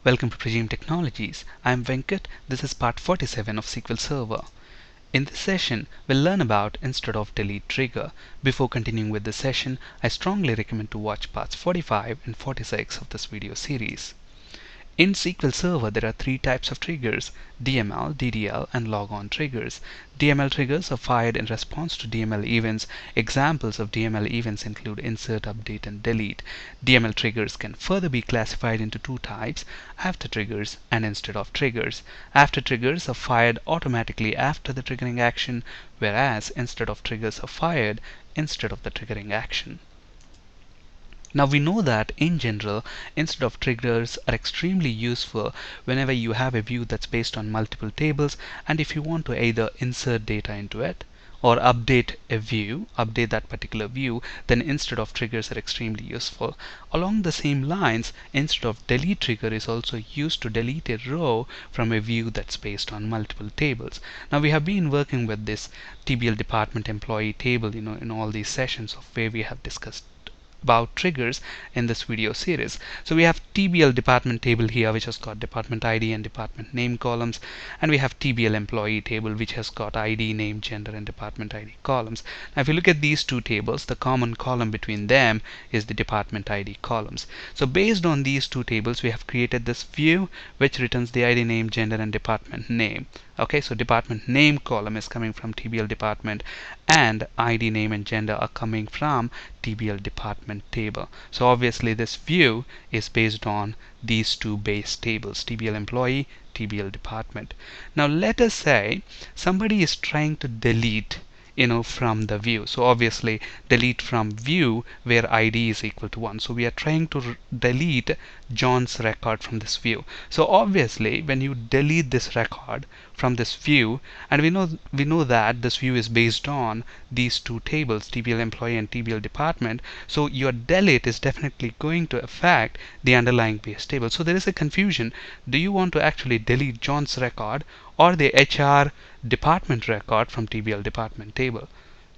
Welcome to Progym Technologies. I'm Venkat. This is part 47 of SQL Server. In this session, we'll learn about instead of delete trigger. Before continuing with the session, I strongly recommend to watch parts 45 and 46 of this video series. In SQL Server, there are three types of triggers: DML, DDL, and logon triggers. DML triggers are fired in response to DML events. Examples of DML events include insert, update, and delete. DML triggers can further be classified into two types: after triggers and instead of triggers. After triggers are fired automatically after the triggering action, whereas instead of triggers are fired instead of the triggering action. Now we know that in general, instead of triggers are extremely useful whenever you have a view that's based on multiple tables, and if you want to either insert data into it or update a view, update that particular view, then instead of triggers are extremely useful. Along the same lines, instead of delete trigger is also used to delete a row from a view that's based on multiple tables. Now we have been working with this TBL department employee table, in all these sessions of where we have discussed about triggers in this video series. So we have TBL department table here, which has got department ID and department name columns, and we have TBL employee table, which has got ID, name, gender, and department ID columns. Now if you look at these two tables, the common column between them is the department ID columns. So based on these two tables, we have created this view which returns the ID, name, gender, and department name. Okay, so department name column is coming from TBL department, and ID, name, and gender are coming from TBL department table. So obviously this view is based on these two base tables: TBL employee, TBL department. Now let us say somebody is trying to delete from the view. So obviously delete from view where ID is equal to 1. So we are trying to delete John's record from this view. So obviously when you delete this record from this view, and we know that this view is based on these two tables, TBL employee and TBL department, so your delete is definitely going to affect the underlying base table. So there is a confusion. Do you want to actually delete John's record or the HR department record from TBL department table?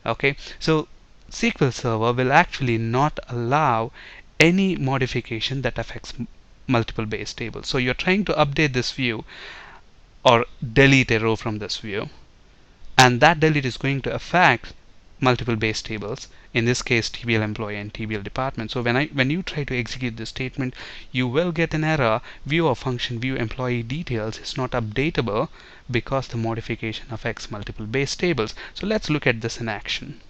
Okay, so SQL Server will actually not allow any modification that affects multiple base tables. So you're trying to update this view or delete a row from this view, and that delete is going to affect multiple base tables, in this case TBL employee and TBL department. So when you try to execute this statement, you will get an error: view or function view employee details is not updatable because the modification affects multiple base tables. So let's look at this in action.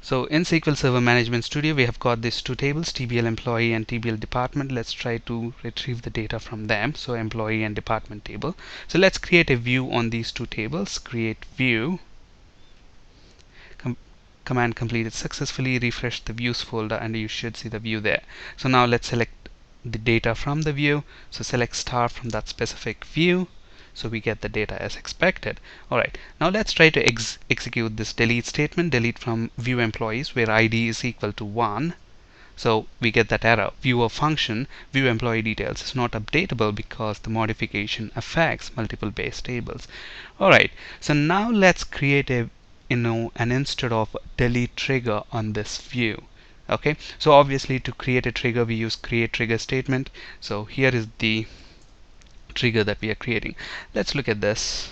So in SQL Server Management Studio, we have got these two tables, TBL employee and TBL department. Let's try to retrieve the data from them. So employee and department table. So let's create a view on these two tables. Create view. Command completed successfully. Refresh the views folder and you should see the view there. So now let's select the data from the view. So select star from that specific view. So we get the data as expected. Alright, now let's try to execute this delete statement. Delete from view employees where ID is equal to 1. So we get that error: view or function view employee details is not updatable because the modification affects multiple base tables. Alright, so now let's create an instead of delete trigger on this view. Okay, so obviously to create a trigger we use create trigger statement. So here is the trigger that we are creating. Let's look at this.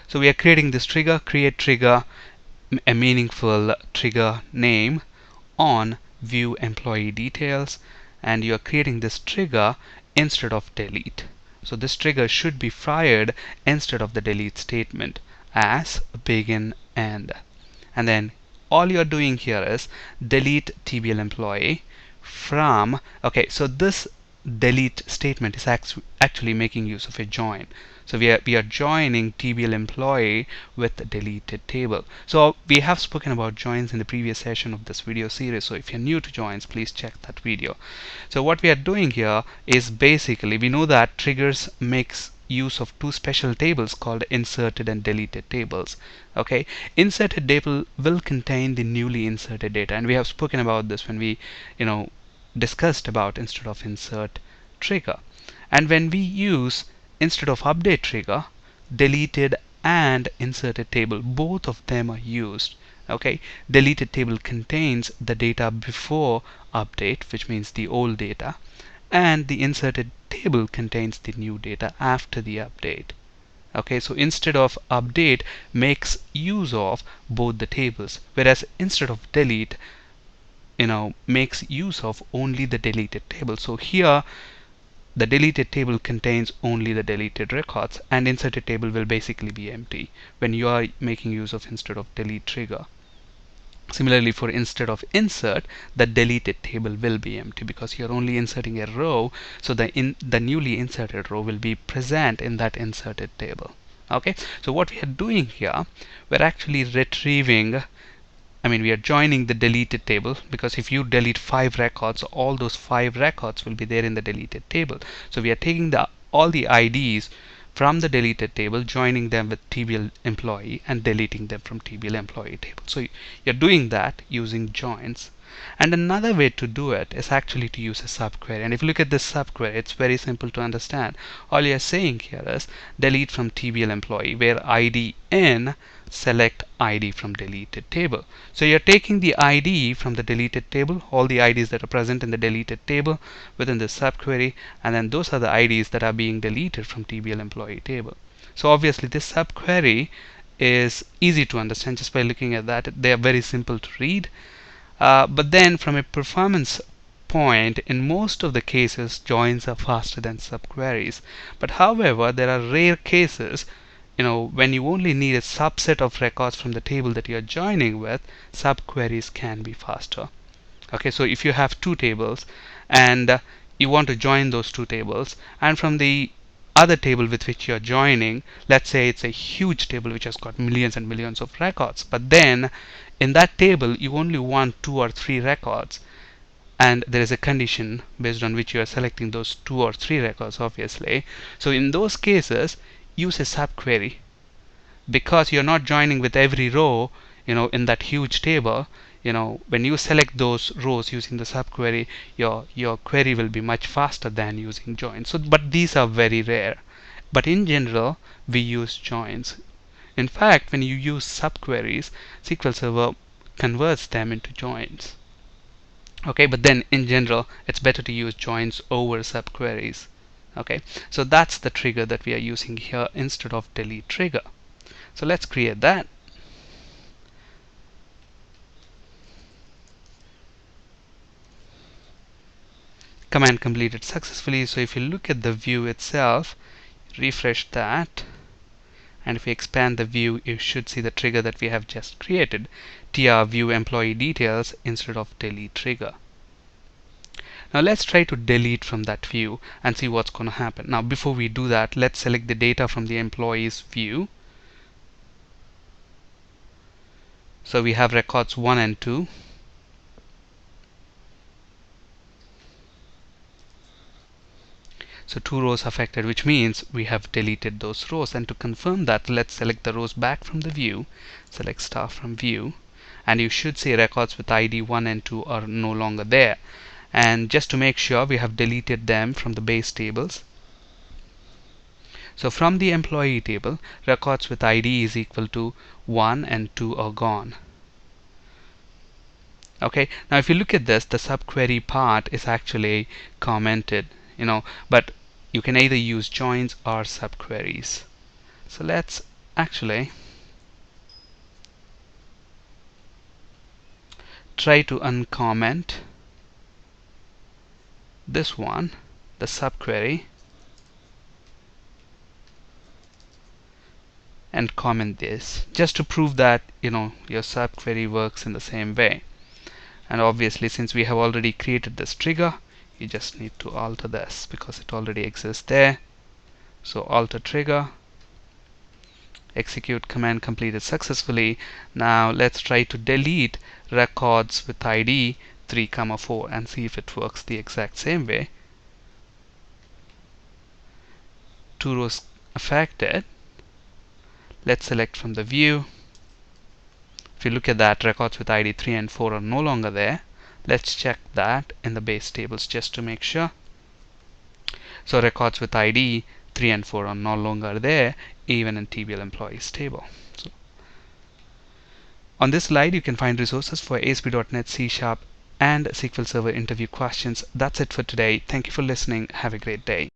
So we are creating this trigger: create trigger, a meaningful trigger name on view employee details, and you are creating this trigger instead of delete. So this trigger should be fired instead of the delete statement as begin end, and then all you're doing here is delete TBL employee from, okay, so this delete statement is actually making use of a join. So we are joining TBL employee with the deleted table. So we have spoken about joins in the previous session of this video series. So if you're new to joins, please check that video. So what we are doing here is basically, we know that triggers makes use of two special tables called inserted and deleted tables. Okay, inserted table will contain the newly inserted data, and we have spoken about this when we discussed about instead of insert trigger. And when we use instead of update trigger, deleted and inserted table, both of them are used. Okay, deleted table contains the data before update, which means the old data, and the inserted table contains the new data after the update. Okay, so instead of update makes use of both the tables, whereas instead of delete, makes use of only the deleted table. So here the deleted table contains only the deleted records, and inserted table will basically be empty when you are making use of instead of delete trigger. Similarly, for instead of insert, the deleted table will be empty because you're only inserting a row, so the newly inserted row will be present in that inserted table. Okay, so what we are doing here, we're actually retrieving, we are joining the deleted table, because if you delete 5 records, all those 5 records will be there in the deleted table. So we are taking all the IDs from the deleted table, joining them with TBL employee and deleting them from TBL employee table. So you're doing that using joins. And another way to do it is actually to use a subquery. And if you look at this subquery, it's very simple to understand. All you're saying here is delete from TBL employee, where ID in select ID from deleted table. So you're taking the ID from the deleted table, all the IDs that are present in the deleted table within the subquery, and then those are the IDs that are being deleted from TBL employee table. So obviously this subquery is easy to understand just by looking at that. They are very simple to read. But then from a performance point, in most of the cases joins are faster than subqueries. But however, there are rare cases when you only need a subset of records from the table that you're joining with, subqueries can be faster. Okay, so if you have two tables and you want to join those two tables, and from the other table with which you're joining, let's say it's a huge table which has got millions and millions of records, but then in that table you only want 2 or 3 records, and there is a condition based on which you are selecting those 2 or 3 records, obviously. So in those cases, use a subquery, because you're not joining with every row in that huge table. When you select those rows using the subquery, your query will be much faster than using joins. So but these are very rare, but in general we use joins. In fact, when you use subqueries, SQL Server converts them into joins. Okay, but then in general it's better to use joins over subqueries. Okay, so that's the trigger that we are using here instead of delete trigger. So let's create that. Command completed successfully. So if you look at the view itself, refresh that, and if you expand the view, you should see the trigger that we have just created, tr view employee details instead of delete trigger. Now let's try to delete from that view and see what's going to happen. Now before we do that, let's select the data from the employees view. So we have records 1 and 2. So 2 rows affected, which means we have deleted those rows. And to confirm that, let's select the rows back from the view, select star from view, and you should see records with ID 1 and 2 are no longer there. And just to make sure, we have deleted them from the base tables. So from the employee table, records with ID is equal to 1 and 2 are gone. Okay, now if you look at this, the subquery part is actually commented, but you can either use joins or subqueries. So let's actually try to uncomment this one, the subquery, and comment this just to prove that your subquery works in the same way. And obviously, since we have already created this trigger, you just need to alter this because it already exists there. So alter trigger, execute command completed successfully. Now let's try to delete records with ID 3, 4 and see if it works the exact same way. 2 rows affected. Let's select from the view. If you look at that, records with ID 3 and 4 are no longer there. Let's check that in the base tables just to make sure. So records with ID 3 and 4 are no longer there, even in TBL employees table. So On this slide, you can find resources for ASP.NET C Sharp and SQL Server interview questions. That's it for today. Thank you for listening. Have a great day.